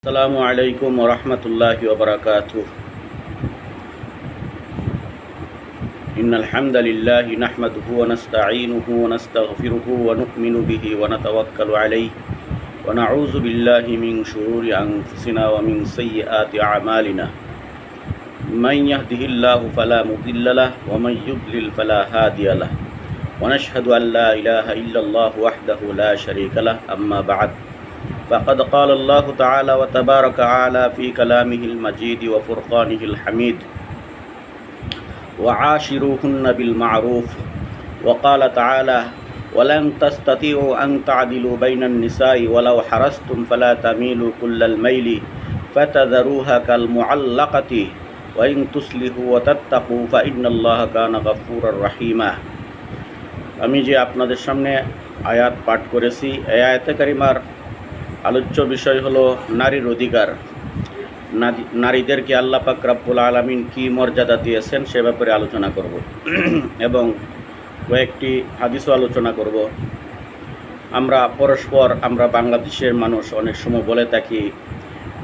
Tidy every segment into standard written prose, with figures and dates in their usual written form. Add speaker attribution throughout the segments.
Speaker 1: আসসালামু আলাইকুম ওয়া রাহমাতুল্লাহি ওয়া বারাকাতুহু। ইন্নাল হামদালিল্লাহি নাহমাদুহু ওয়া নাস্তাঈনুহু ওয়া নাস্তাগফিরুহু ওয়া নু'মিনু বিহি ওয়া নাতাওয়াক্কালু আলাইহি ওয়া নাউযু বিল্লাহি মিন শুরুরি আনফুসিনা ওয়া মিন সাইয়্যাতি আ'মালিনা। মান ইয়াহদিহিল্লাহু ফালা মুদিল্লা লাহু ওয়া মান ইউদ্লিল ফালা হাদিয়া লাহু ওয়া নাশহাদু আন লা ইলাহা ইল্লাল্লাহু ওয়াহদাহু লা শারীকা লাহু আম্মা বা'দ। فقد قال الله تعالى وتبارك وتعالى في كلامه المجيد وفرقانه الحميد: وعاشروهن بالمعروف. وقال تعالى: ولن تستطيعوا أن تعدلوا بين النساء ولو حرصتم فلا تميلوا كل الميل فتذروها كالمعلقة وإن تصلحوا وتتقوا فإن الله كان غفورا رحيما। আমি যে আপনাদের সামনে আয়াত পাঠ করেছি, এই আয়াতে কারিমার আলোচ্য বিষয় হলো নারীর অধিকার। নারীদেরকে আল্লাহ পাক রব্বুল আলামিন কী মর্যাদা দিয়েছেন সে ব্যাপারে আলোচনা করব এবং কয়েকটি হাদিসও আলোচনা করব। আমরা বাংলাদেশের মানুষ অনেক সময় বলে থাকি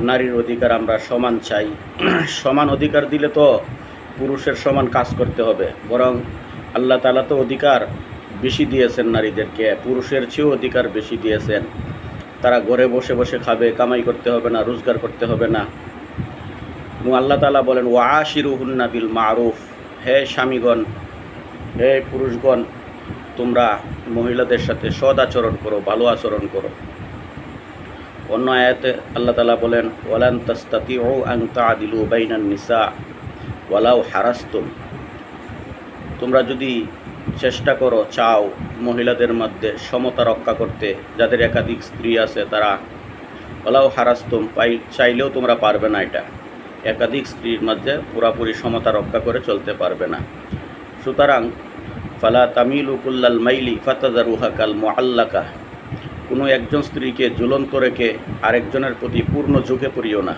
Speaker 1: নারীর অধিকার আমরা সমান চাই। সমান অধিকার দিলে তো পুরুষের সমান কাজ করতে হবে, বরং আল্লাহ তাআলা তো অধিকার বেশি দিয়েছেন নারীদেরকে, পুরুষের চেয়েও অধিকার বেশি দিয়েছেন। তারা ঘরে বসে বসে খাবে, কামাই করতে হবে না, রোজগার করতে হবে না। এবং আল্লাহ তাআলা বলেন ওয়াশিরুহুন্না বিল মারুফ, হে স্বামীগণ, হে পুরুষগণ, তোমরা মহিলাদের সাথে সৎ আচরণ করো, ভালো আচরণ করো। অন্য আয়াতে আল্লাহ তাআলা বলেন ওয়ালান তাস্তাতিউ আন তা'দিলু বাইনান নিসা ওয়ালাউ হারাসতুম, তোমরা যদি চেষ্টা করো, চাও মহিলাদের মধ্যে সমতা রক্ষা করতে, যাদের একাধিক স্ত্রী আছে তারা ওলাও হারাস্তুম, চাইলেও তোমরা পারবে না, এটা একাধিক স্ত্রীর মধ্যে পুরাপুরি সমতা রক্ষা করে চলতে পারবে না। সুতরাং ফালা তামিলু কুল্লাল মাইলি ফাতাযারুহা কাল মুআল্লাকা, কোনো একজন স্ত্রীকে ঝুলন্ত রেখে আরেকজনের প্রতি পূর্ণ ঝুঁকে পড়িও না।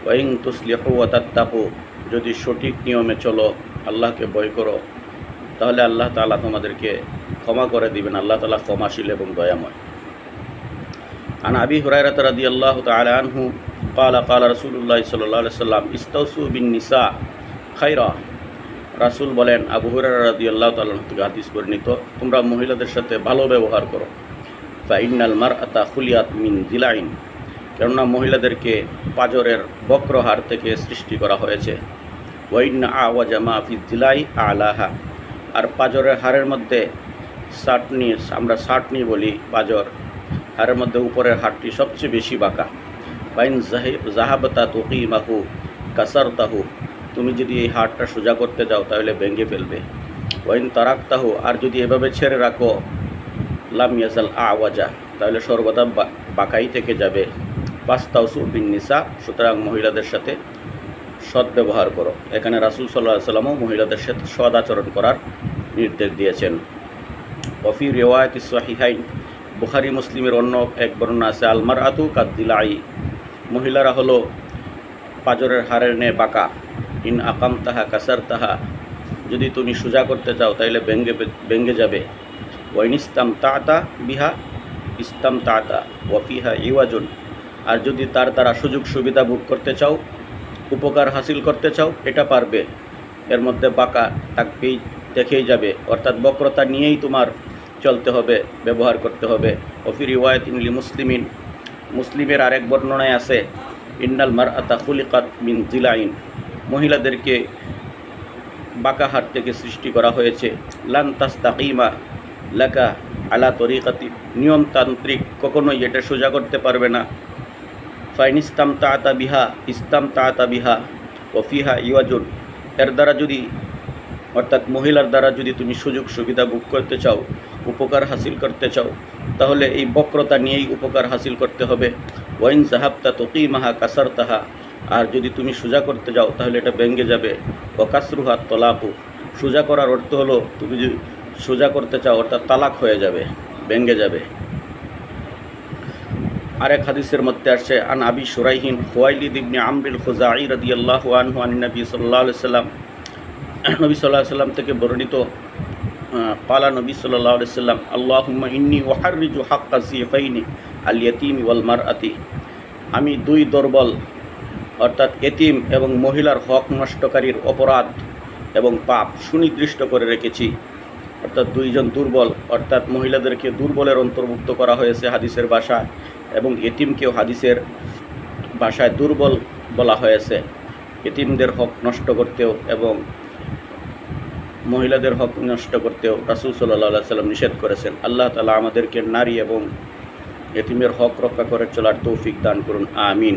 Speaker 1: ওয়াইন তুসলিহু ওয়া তাত্তাকু, যদি সঠিক নিয়মে চলো, আল্লাহকে ভয় করো, তাহলে আল্লাহ তাআলা তোমাদেরকে ক্ষমা করে দিবেন। আল্লাহ তাআলা ক্ষমাশীল এবং দয়াময়। আন আবি হুরায়রা রাদিয়াল্লাহু তাআলা আনহু ক্বালা ক্বালা রাসূলুল্লাহ সাল্লাল্লাহু আলাইহি ওয়াসাল্লাম ইস্তাউসু বিন নিসা খায়রা, রাসূল বলেন, আবু হুরায়রা রাদিয়াল্লাহু তাআলা থেকে হাদিস বর্ণিত, তোমরা মহিলাদের সাথে ভালো ব্যবহার করো। ফা ইন্নাল মারআতা খুলিয়াত মিন জিলাইন, কেননা মহিলাদেরকে পাজরের বক্রহার থেকে সৃষ্টি করা হয়েছে। ওয়া ইন্না আওয়াজা মা ফি জিলাই আলাহা, আর পাজরের হাড়ের মধ্যে সাটনি, আমরা সাটনি বলি, পাজর হাড়ের মধ্যে উপরের হাড়টি সবচেয়ে বেশি বাঁকা। বাইন জাহাবতা তুকিমাহু কাসারতাহু, তুমি যদি এই হাড়টা সোজা করতে যাও তাহলে ভেঙে ফেলবে। ওয়াইন তারাকতাহু, আর যদি এভাবে ছেড়ে রাখো, লাম ইয়াজাল আওয়াজা, তাহলে সর্বদা বাঁকাই থেকে যাবে। ফাস্তাউসু বিন নিসা, সুতরাং মহিলাদের সাথে সৎ ব্যবহার করো। এখানে রাসূল সাল্লাল্লাহু আলাইহি ওয়াসাল্লামও মহিলাদের সাথে সৎ আচরণ করার নির্দেশ দিয়েছেন। ওয়াফি রিওয়ায়াতি সহিহাইন, বুখারী মুসলিমের অন্য এক বর্ণনা আছে, আল মারআতু কাদ্দিলাই, মহিলারা হলো পাজরের হাড়ের ন্যায় বাঁকা। ইন আকামতাহা কাসারতাহা, যদি তুমি সোজা করতে চাও তাহলে ভেঙে যাবে। ওয়াইন ইস্তামতা'তা বিহা ইস্তামতা'তা ওয়া ফিহা ইওয়াজুন, আর যদি তার দ্বারা সুযোগ সুবিধা ভোগ করতে চাও, উপকার হাসিল করতে চাও, এটা পারবে। এর মধ্যে বাঁকা থাকবেই, দেখেই যাবে, অর্থাৎ বক্রতা নিয়েই তোমার চলতে হবে, ব্যবহার করতে হবে। ওফি রিওয়ায়াতিন লি মুসলিমিন, মুসলিমের আরেক বর্ণনায় আছে, ইন্নাল মারআতা খুলিকাত মিন জিলাইন, মহিলাদেরকে বাঁকা হাড় থেকে সৃষ্টি করা হয়েছে। লান তাস্তাকিমা লাকা আলা তরিকাতি, নিয়মতান্ত্রিক কখনোই এটা সোজা করতে পারবে না। ফাইন ইস্তামতা'তা বিহা ইস্তামতা'তা বিহা ওয়া ফিহা ইওয়াজুন, এর দ্বারা যদি, অর্থাৎ মহিলার দ্বারা যদি তুমি সুযোগ সুবিধা ভোগ করতে চাও, উপকার হাসিল করতে চাও, তাহলে এই বক্রতা নিয়েই উপকার হাসিল করতে হবে। ওয়াইন জাহাবতা তুকিমাহা কাসারতাহা, আর যদি তুমি সোজা করতে যাও তাহলে এটা ভেঙে যাবে। ওয়া কাসরুহা তলাকু, সোজা করার অর্থ হলো তুমি যদি সোজা করতে চাও অর্থাৎ তালাক হয়ে যাবে, ভেঙে যাবে। আরেক হাদিসের মধ্যে আসছে, আন আবি শুরাইহিন খুয়াইলিদ ইবনে আমরিল খুজাই রাদিয়াল্লাহু আনহু আন নবী সাল্লাল্লাহু আলাইহি ওয়াসাল্লাম, নবী সাল্লাল্লাহু আলাইহি ওয়াসাল্লাম থেকে বর্ণিত, ক্বালা নবী সাল্লাল্লাহু আলাইহি ওয়াসাল্লাম আল্লাহুম্মা ইন্নী উহাররিজু হাক্কা যিফাইনি আল ইয়াতীমি ওয়াল মারআতি, আমি দুই দুর্বল অর্থাৎ এতিম এবং মহিলার হক নষ্টকারীর অপরাধ এবং পাপ সুনির্দিষ্ট করে রেখেছি। অর্থাৎ দুইজন দুর্বল, অর্থাৎ মহিলাদেরকে দুর্বলের অন্তর্ভুক্ত করা হয়েছে হাদিসের ভাষায়, এবং এতিমকেও হাদিসের ভাষায় দুর্বল বলা হয়েছে। এতিমদের হক নষ্ট করতেও এবং মহিলাদের হক নষ্ট করতেও রাসূল সাল্লাল্লাহু আলাইহি সাল্লাম নিষেধ করেছেন। আল্লাহ তাআলা আমাদেরকে নারী এবং এতিমের হক রক্ষা করে চলার তৌফিক দান করুন, আমিন।